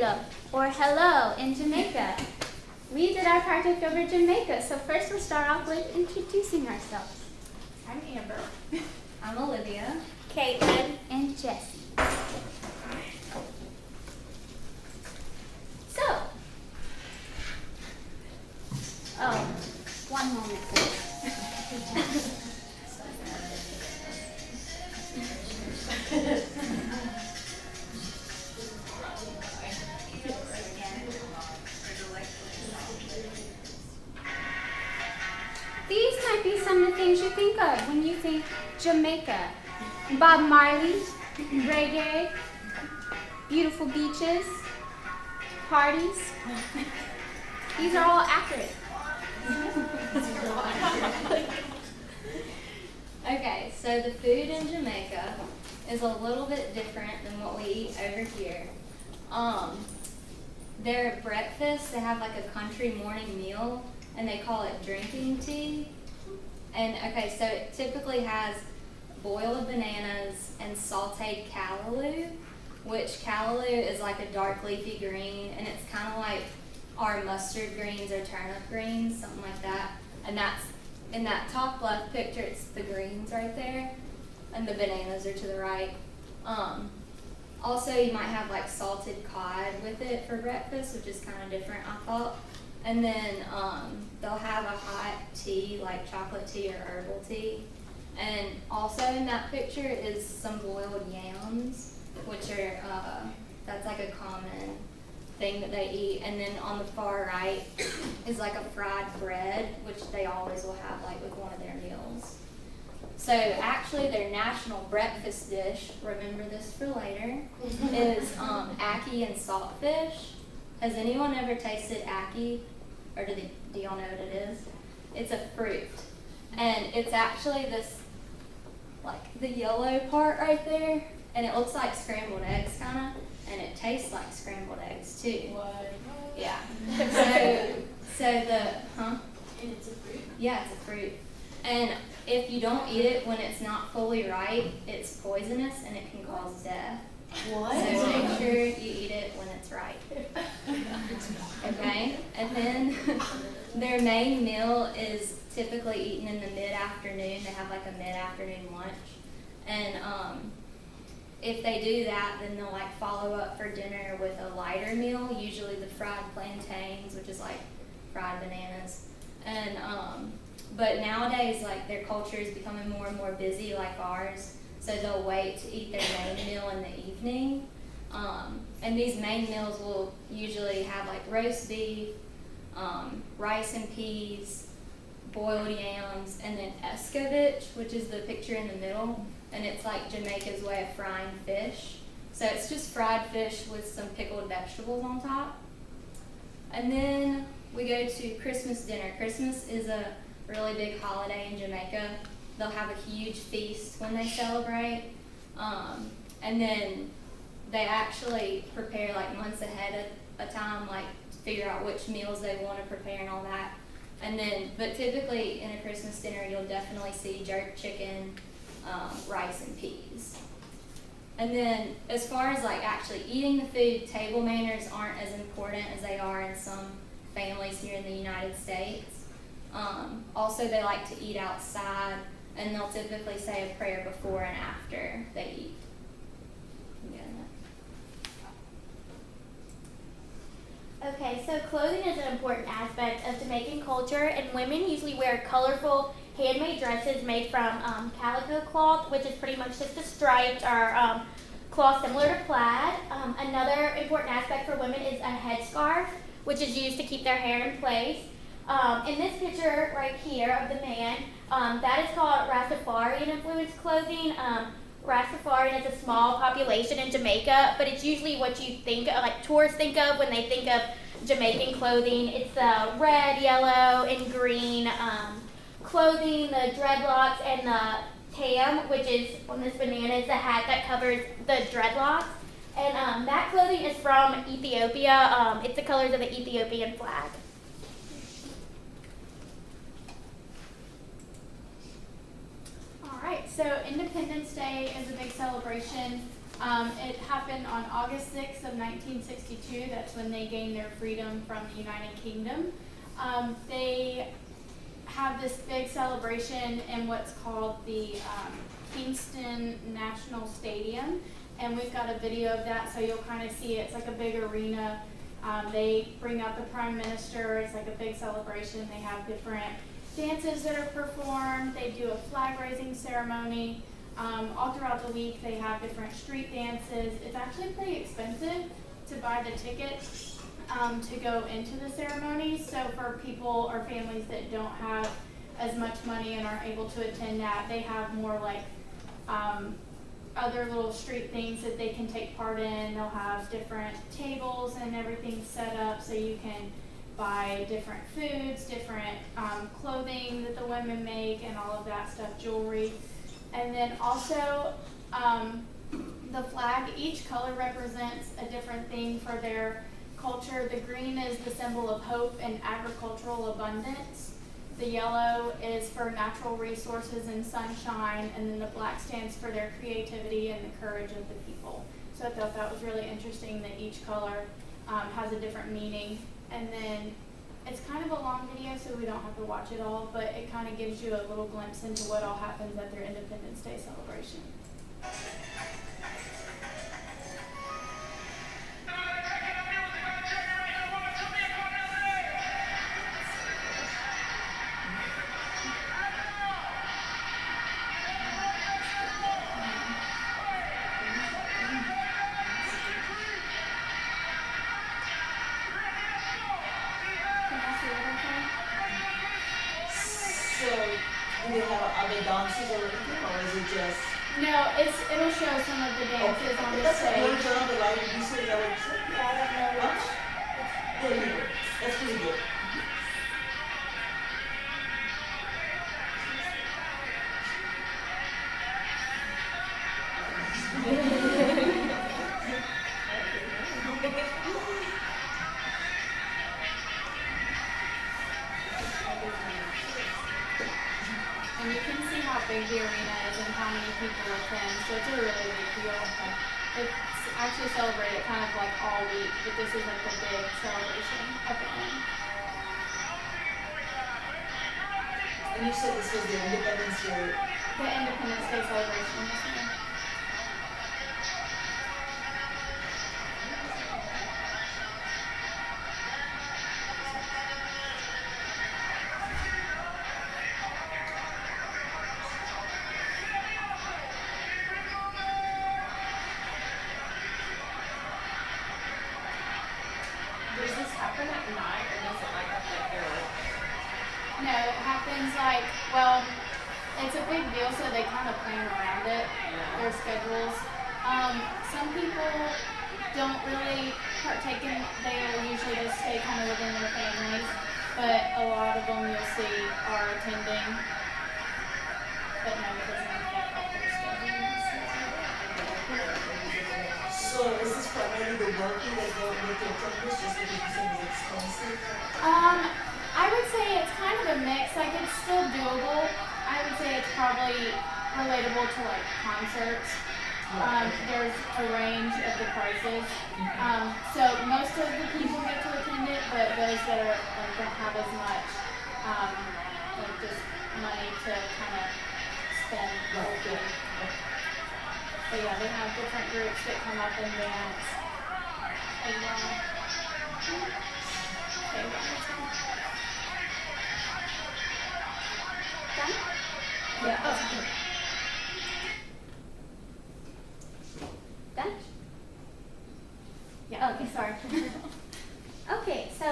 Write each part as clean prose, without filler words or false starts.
Saluda, or hello in Jamaica. We did our project over Jamaica, so first we'll start off with introducing ourselves. I'm Amber. I'm Olivia. Caitlin. And Jessie. So, one moment please. These might be some of the things you think of when you think Jamaica. Bob Marley, reggae, beautiful beaches, parties. These are all accurate. Okay, so the food in Jamaica is a little bit different than what we eat over here. Their breakfast, they have like a country morning meal, and they call it drinking tea. And okay, so it typically has boiled bananas and sauteed callaloo, which callaloo is like a dark leafy green, and it's kind of like our mustard greens or turnip greens, something like that. And that's in that top left picture, it's the greens right there, and the bananas are to the right. Also, you might have like salted cod with it for breakfast, which is kind of different, I thought. And then they'll have a hot tea, like chocolate tea or herbal tea. And also in that picture is some boiled yams, which are, that's like a common thing that they eat. And then on the far right is like a fried bread, which they always will have like with one of their meals. So actually their national breakfast dish, remember this for later, is ackee and saltfish. Has anyone ever tasted ackee? Or do y'all know what it is? It's a fruit. And it's actually this, like the yellow part right there, and it looks like scrambled eggs kinda, and it tastes like scrambled eggs too. What? Yeah. So And it's a fruit? yeah, it's a fruit. And if you don't eat it when it's not fully ripe, it's poisonous and it can cause death. What? So make sure you eat it when it's ripe. Okay? And then their main meal is typically eaten in the mid-afternoon. They have like a mid-afternoon lunch. And if they do that, then they'll like follow up for dinner with a lighter meal, usually the fried plantains, which is like fried bananas. And but nowadays, like their culture is becoming more and more busy like ours. So they'll wait to eat their main meal in the evening. And these main meals will usually have like roast beef, rice and peas, boiled yams, and then escovitch, which is the picture in the middle. And it's like Jamaica's way of frying fish. So it's just fried fish with some pickled vegetables on top. And then we go to Christmas dinner. Christmas is a really big holiday in Jamaica. They'll have a huge feast when they celebrate. And then they actually prepare like months ahead of time, like to figure out which meals they want to prepare and all that. And then, but typically in a Christmas dinner, you'll definitely see jerk chicken, rice and peas. And then as far as like actually eating the food, table manners aren't as important as they are in some families here in the United States. Also, they like to eat outside, and they'll typically say a prayer before and after they eat. Okay, so clothing is an important aspect of Jamaican culture, and women usually wear colorful handmade dresses made from calico cloth, which is pretty much just a striped or cloth similar to plaid. Another important aspect for women is a headscarf, which is used to keep their hair in place. In this picture right here of the man, that is called Rastafarian influenced clothing. Rastafarian is a small population in Jamaica, but it's usually what you think of, like tourists think of when they think of Jamaican clothing. It's the red, yellow, and green clothing, the dreadlocks, and the tam, which is on this banana, is the hat that covers the dreadlocks. And that clothing is from Ethiopia. It's the colors of the Ethiopian flag. All right, so Independence Day is a big celebration It happened on August 6th of 1962. That's when they gained their freedom from the United Kingdom. They have this big celebration in what's called the Kingston National Stadium, and we've got a video of that, so you'll kind of see it's like a big arena. They bring out the Prime Minister. It's like a big celebration. They have different dances that are performed. They do a flag raising ceremony. All throughout the week they have different street dances. It's actually pretty expensive to buy the ticket to go into the ceremonies. So for people or families that don't have as much money and aren't able to attend that, they have more like other little street things that they can take part in. They'll have different tables and everything set up so you can buy different foods, different clothing that the women make and all of that stuff, jewelry. And then also the flag, each color represents a different thing for their culture. The green is the symbol of hope and agricultural abundance. The yellow is for natural resources and sunshine, and then the black stands for their creativity and the courage of the people. So I thought that was really interesting that each color has a different meaning. And then it's kind of a long video, so we don't have to watch it all, but it kind of gives you a little glimpse into what all happens at their Independence Day celebration. So, do they have other dances or anything, or is it just? No, it'll show some of the dances on the That's stage. what turn on the light and you say that what you said? Yeah, I don't know which. There you go. That's pretty good. And you can see how big the arena is and how many people attend, so it's a really big deal. It's actually celebrated kind of like all week, but this is like the big celebration at the end. And you said this was the Independence Day. The Independence Day celebration this year. Does this happen at night or does it like up at early? No, it happens like, well, it's a big deal, so they kind of plan around it, their schedules. Some people don't really partake in, they will usually just stay kind of within their families, but a lot of them you'll see are attending. But no, it doesn't affect like their schedules. So is this primarily the wealthy that go make their attendance just because you said it's expensive? I would say it's kind of a mix. Like it's still doable. I would say it's probably relatable to like concerts. There's a range of the prices. So most of the people get to attend it, but those that are like don't have as much like just money to kind of spend. Okay. But yeah, they have different groups that come up and dance as well. Okay, one more time. Done? Yeah. Done? Yeah. Okay, sorry. Okay, so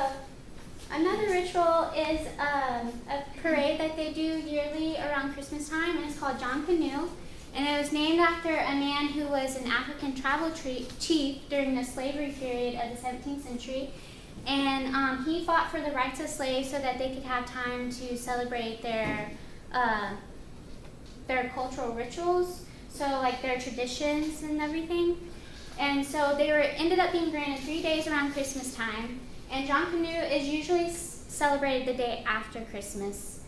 another ritual is a parade that they do yearly around Christmas time, and it's called John Canoe. And it was named after a man who was an African tribal chief during the slavery period of the 17th century. And he fought for the rights of slaves so that they could have time to celebrate their cultural rituals, so like their traditions and everything. And so they ended up being granted 3 days around Christmas time. And John Canoe is usually celebrated the day after Christmas.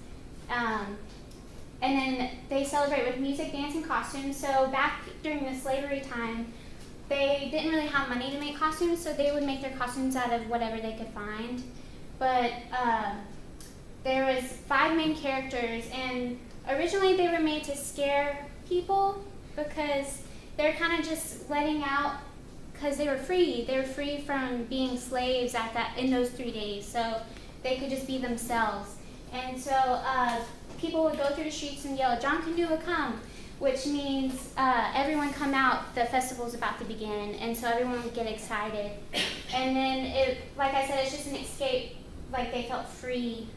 And then they celebrate with music, dance, and costumes. So back during the slavery time, they didn't really have money to make costumes, so they would make their costumes out of whatever they could find. But there was 5 main characters, and originally they were made to scare people because they're kind of just letting out, because they were free. They were free from being slaves in those 3 days, so they could just be themselves. And so people would go through the streets and yell, "John Kandua, come!" which means everyone come out, the festival's about to begin, and so everyone would get excited. And then, like I said, it's just an escape, like they felt free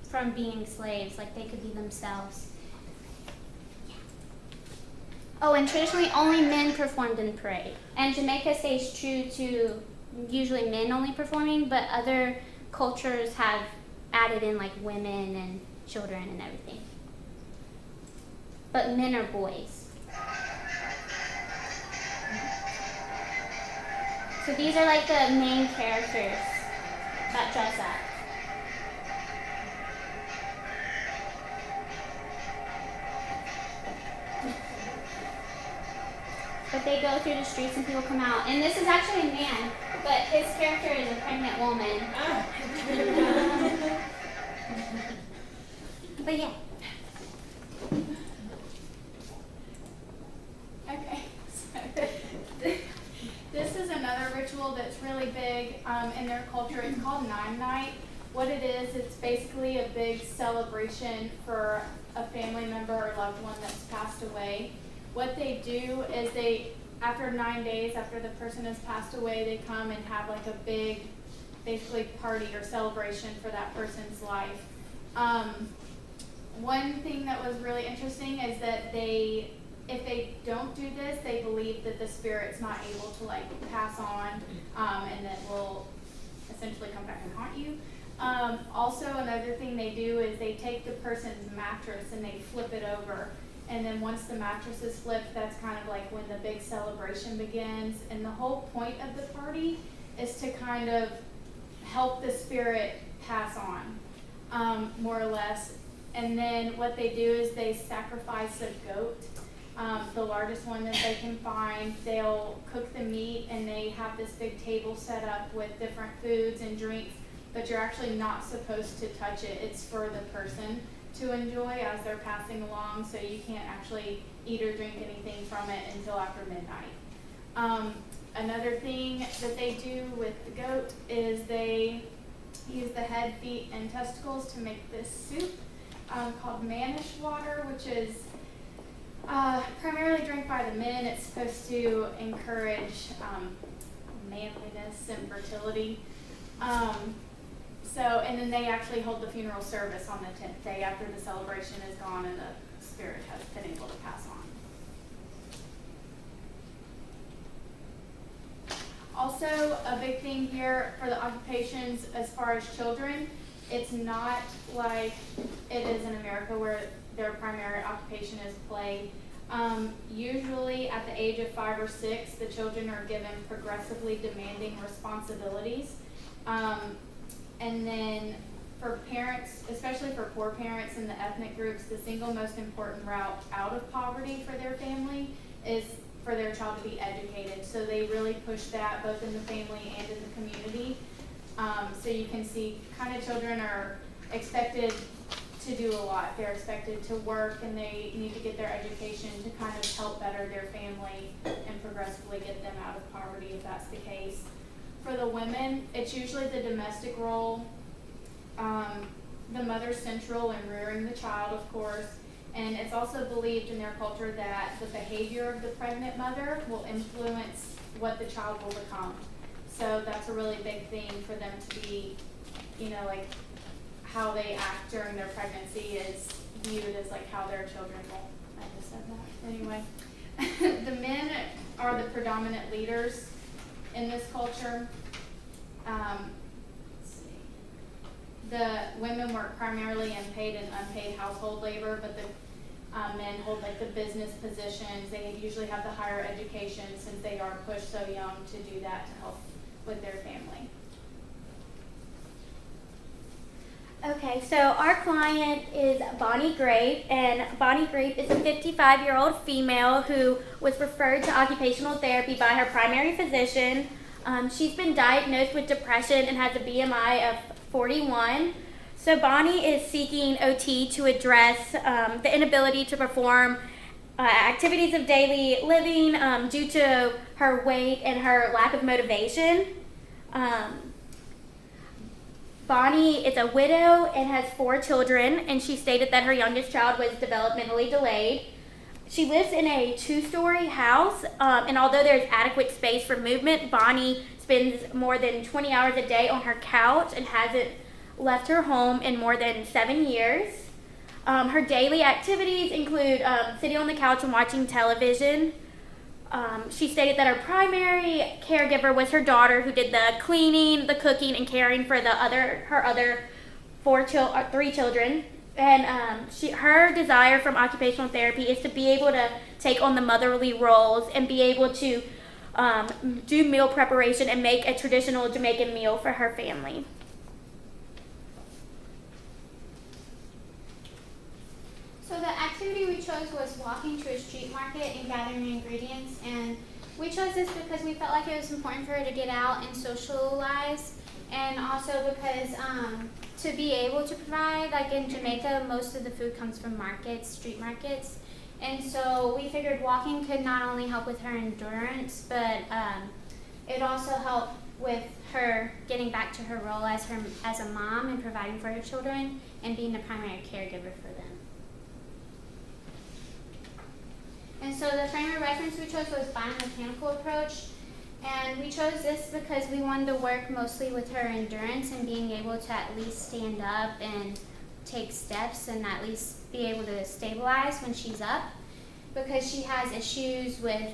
from being slaves, like they could be themselves. Oh, and traditionally only men performed in the parade. And Jamaica stays true to usually men only performing, but other cultures have added in like women and children and everything. But men are boys. So these are like the main characters that dress up. But they go through the streets and people come out. And this is actually a man, but his character is a pregnant woman. But yeah. Okay, so this is another ritual that's really big in their culture. It's called Nine Night. What it is, it's basically a big celebration for a family member or loved one that's passed away. What they do is after 9 days after the person has passed away, they come and have like a big, basically party or celebration for that person's life. One thing that was really interesting is that if they don't do this, they believe that the spirit's not able to like pass on, and that will essentially come back and haunt you. Also, another thing they do is they take the person's mattress and they flip it over. And then once the mattress is flipped, that's kind of like when the big celebration begins. And the whole point of the party is to kind of help the spirit pass on, more or less. And then what they do is they sacrifice a goat, the largest one that they can find. They'll cook the meat and they have this big table set up with different foods and drinks, but you're actually not supposed to touch it. It's for the person to enjoy as they're passing along, so you can't actually eat or drink anything from it until after midnight. Another thing that they do with the goat is they use the head, feet, and testicles to make this soup called manish water, which is primarily drank by the men. It's supposed to encourage manliness and fertility. And then they actually hold the funeral service on the 10th day after the celebration is gone and the spirit has been able to pass on. Also, a big thing here for the occupations as far as children, it's not like it is in America where their primary occupation is play. Usually at the age of 5 or 6, the children are given progressively demanding responsibilities. And then for parents, especially for poor parents in the ethnic groups, the single most important route out of poverty for their family is for their child to be educated. So they really push that both in the family and in the community. So you can see kind of children are expected to do a lot. They're expected to work and they need to get their education to kind of help better their family and progressively get them out of poverty if that's the case. For the women, it's usually the domestic role. The mother's central in rearing the child, of course, and it's also believed in their culture that the behavior of the pregnant mother will influence what the child will become. So that's a really big thing for them to be, like how they act during their pregnancy is viewed as like how their children will. I just said that. Anyway, the men are the predominant leaders in this culture. Let's see. The women work primarily in paid and unpaid household labor, but the men hold like the business positions. They usually have the higher education since they are pushed so young to do that to help with their family. Okay, Okay, so our client is Bonnie Grape, and Bonnie Grape is a 55-year-old female who was referred to occupational therapy by her primary physician. She's been diagnosed with depression and has a BMI of 41. So Bonnie is seeking OT to address the inability to perform activities of daily living due to her weight and her lack of motivation. Bonnie is a widow and has 4 children, and she stated that her youngest child was developmentally delayed. She lives in a 2-story house, and although there's adequate space for movement, Bonnie spends more than 20 hours a day on her couch and hasn't left her home in more than 7 years. Her daily activities include sitting on the couch and watching television. She stated that her primary caregiver was her daughter, who did the cleaning, the cooking, and caring for her other 3 children. And her desire from occupational therapy is to be able to take on the motherly roles and be able to do meal preparation and make a traditional Jamaican meal for her family. So the activity we chose was walking to a street market and gathering ingredients, and we chose this because we felt like it was important for her to get out and socialize, and also because to be able to provide, like in Jamaica, most of the food comes from markets, street markets, and so we figured walking could not only help with her endurance, but it also helped with her getting back to her role as a mom and providing for her children and being the primary caregiver for them. And so the frame of reference we chose was biomechanical approach, and we chose this because we wanted to work mostly with her endurance and being able to at least stand up and take steps and at least be able to stabilize when she's up, because she has issues with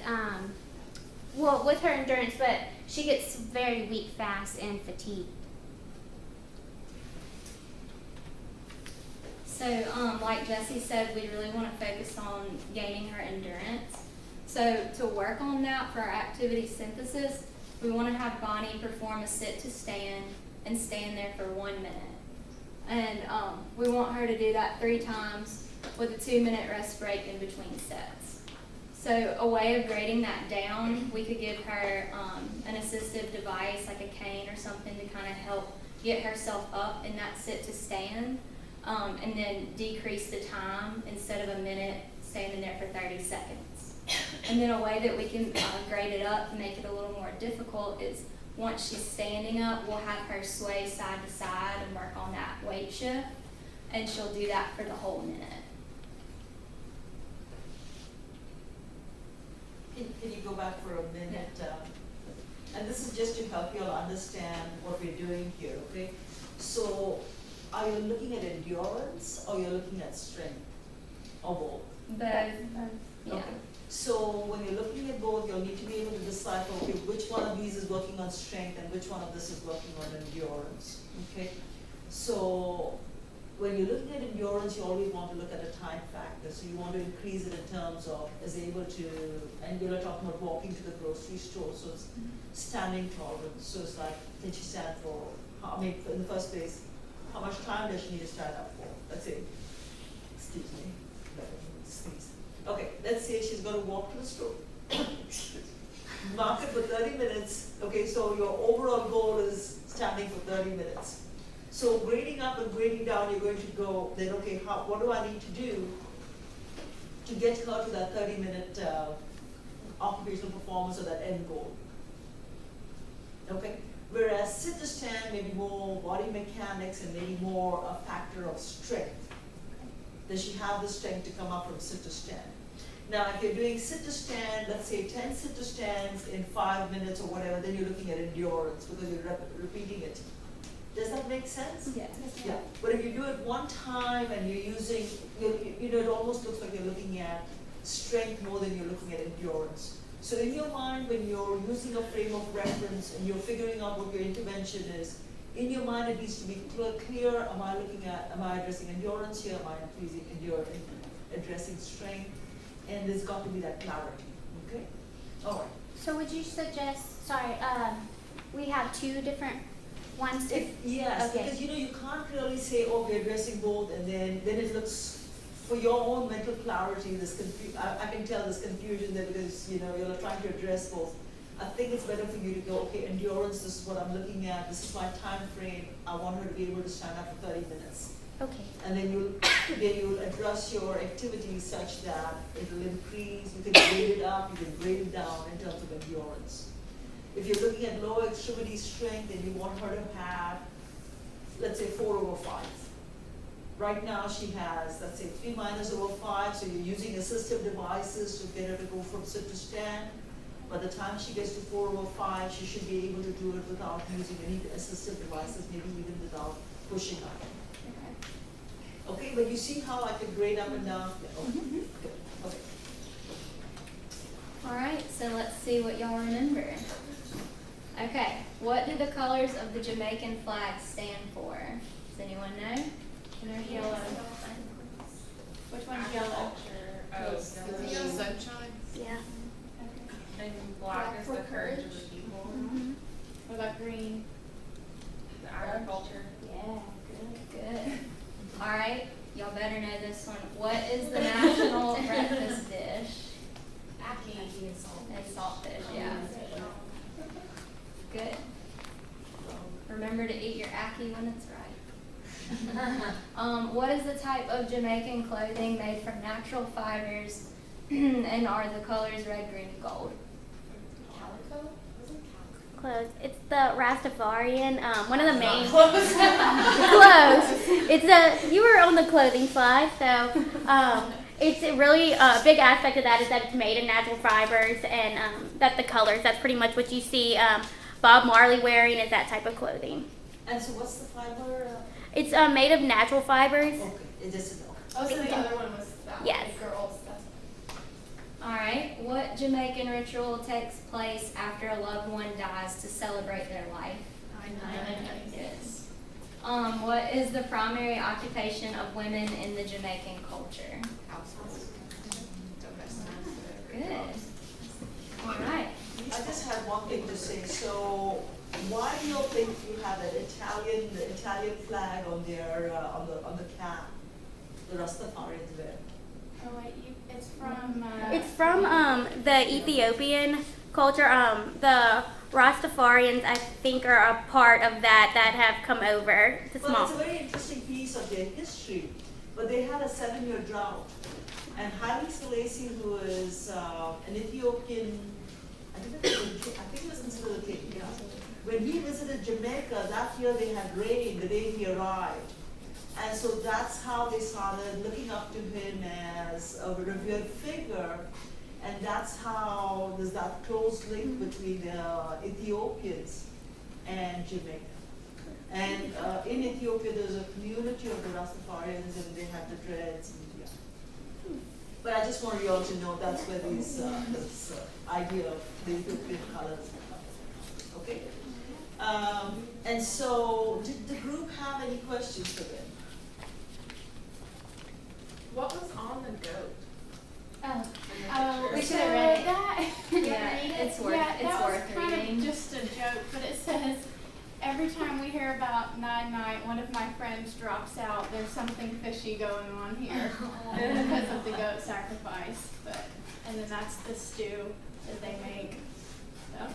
with her endurance, but she gets very weak fast and fatigued. So, like Jessie said, we really want to focus on gaining her endurance. So, to work on that for our activity synthesis, we want to have Bonnie perform a sit to stand and stand there for 1 minute. And we want her to do that 3 times with a 2-minute rest break in between sets. So, a way of grading that down, we could give her an assistive device like a cane or something to kind of help get herself up in that sit to stand. And then decrease the time instead of a minute, standing there for 30 seconds. And then a way that we can grade it up and make it a little more difficult is once she's standing up, we'll have her sway side to side and work on that weight shift, and she'll do that for the whole minute. Can you go back for a minute? And this is just to help you all understand what we're doing here, okay? So, are you looking at endurance or you're looking at strength? Or both? Both. Yeah. Okay. So when you're looking at both, you'll need to be able to decipher, okay, which one of these is working on strength and which one of this is working on endurance, okay? So when you're looking at endurance, you always want to look at the time factor. So you want to increase it in terms of is able to, and you're talking about walking to the grocery store, so it's standing tolerance. So it's like, can she stand for, in the first place, how much time does she need to stand up for? Let's say, excuse me, sneeze. Okay, let's say she's going to walk to the store. Mark it for 30 minutes. Okay, so your overall goal is standing for 30 minutes. So grading up and grading down, you're going to go, then okay, what do I need to do to get her to that 30-minute occupational performance or that end goal? Okay. Whereas sit to stand, maybe more body mechanics and maybe more a factor of strength. Does she have the strength to come up from sit to stand? Now, if you're doing sit to stand, let's say 10 sit to stands in 5 minutes or whatever, then you're looking at endurance because you're repeating it. Does that make sense? Yeah. Yeah. But if you do it one time and you're using, it almost looks like you're looking at strength more than you're looking at endurance. So in your mind, when you're using a frame of reference and you're figuring out what your intervention is, in your mind it needs to be clear, am I addressing endurance here, am I addressing strength, and there's got to be that clarity, okay? All right. So would you suggest, we have 2 different wants to. Yes, Okay. because you can't really say, oh, we're addressing both, and then it looks, for your own mental clarity, I can tell there's confusion there because, you're trying to address both. I think it's better for you to go, okay, endurance, this is what I'm looking at, this is my time frame, I want her to be able to stand up for 30 minutes. Okay. And then you'll address your activities such that it'll increase, you can grade it up, you can grade it down in terms of endurance. If you're looking at lower extremity strength, then you want her to have, let's say 4/5. Right now she has, let's say 3-/5, so you're using assistive devices to get her to go from sit to stand. By the time she gets to 4/5, she should be able to do it without using any assistive devices, maybe even without pushing up. Okay, but you see how I can grade up and down? Yeah, okay. Good. Okay. All right, so let's see what y'all remember. Okay, what do the colors of the Jamaican flag stand for? Does anyone know? Yellow. Which one's yellow? Sunshine. Yeah. And black is the courage of the people. What about green? The agriculture. Yeah, Good. All right, y'all better know this one. What is the national breakfast dish? Ackee. And saltfish, yeah. Good. Remember to eat your ackee when it's right. What is the type of Jamaican clothing made from natural fibers and are the colors red, green, and gold? Calico? Was it calico? Close. It's the Rastafarian, one of the main. Close. Close. You were on the clothing slide, so it's a really big aspect of that is that it's made in natural fibers and that the colors, that's pretty much what you see Bob Marley wearing is that type of clothing. And so what's the fiber? It's made of natural fibers. Okay, it just no. Oh, so the other one was that. Yes. The girls. That's All right, what Jamaican ritual takes place after a loved one dies to celebrate their life? Yes. What is the primary occupation of women in the Jamaican culture? households. Good. All right. I just had one thing to say. So, why do you think you have the Italian flag on their on the cap? The Rastafarians wear. Oh wait, it's from. It's from the Ethiopian culture. The Rastafarians, I think, are a part of that have come over to Well, small. it's a very interesting piece of their history. But they had a 7-year drought, and Haile Selassie, who is an Ethiopian, I think it was considered a king. Yeah. When he visited Jamaica that year, they had rain the day he arrived. And so that's how they started looking up to him as a revered figure. And that's how there's that close link between the Ethiopians and Jamaica. And in Ethiopia, there's a community of the Rastafarians, and they have the dreads. And, yeah. But I just want you all to know that's where this idea of the Ethiopian colors come from. Okay? And so, did the group have any questions for them? What was on the goat? Oh, We so should have read it. that. Yeah, it's worth that was worth kind reading. of just a joke, but it says every time we hear about Night, one of my friends drops out. There's something fishy going on here because of the goat sacrifice. And then that's the stew that they make. So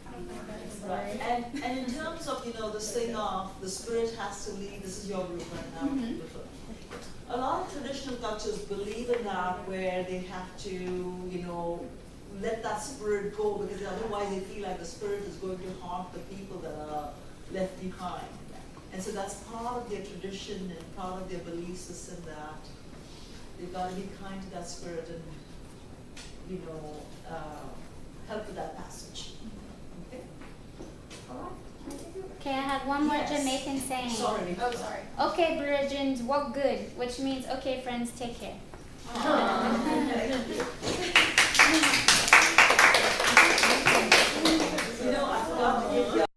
I don't think that is Right. And in terms of, this thing of the spirit has to leave, this is your group right now. Mhm. A lot of traditional cultures believe in that, where they have to, let that spirit go, because otherwise they feel like the spirit is going to haunt the people that are left behind. And so that's part of their tradition and part of their belief system, that they've got to be kind to that spirit and, help with that passage. Okay? All right. Okay, I have one more Yes. Jamaican saying. Sorry. Oh, sorry. Okay, Bridgens, walk good, which means okay, friends, take care. Aw.